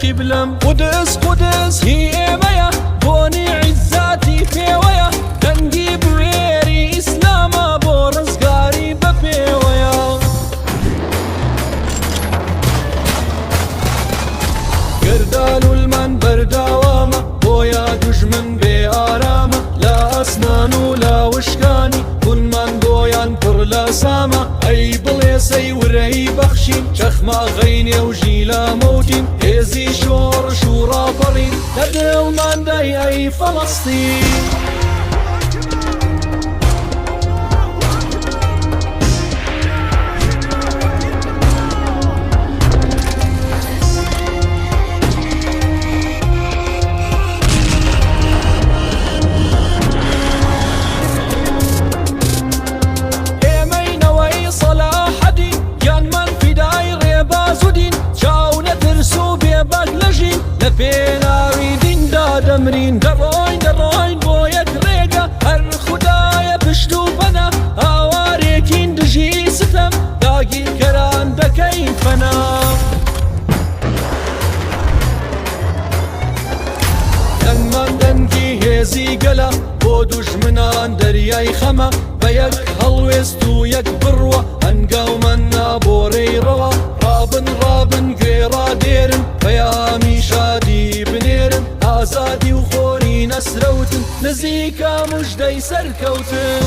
قبلم قدس قدس هي ميا بوني عزاتي بيويا دنگي بويري إسلاما بورزقاري ببيويا قردال المن برداواما بويا دجمن بآراما لا أسنان ولا وشكاني كن من بويان برلا ساما أي بليسي ورهي بخشين شخما غيني وجيلا موتين هزي شور شورا برين لدو من داي أي فلسطين لبيناوي دين دا دمرين دروين بويك ريقا هر خدايا بشتو بنا هاواريكين دجي ستم داقي كران دكين فنا دنمان دنكي هيزي قلا بو دجمنان درياي خما بيك هلوستو يك بروا هنقاو منا بوري روا رابن قيرا ديرن بيامي شادي بنيرن آزادي وخوري نسروتن نزيكا مجدي سركوتن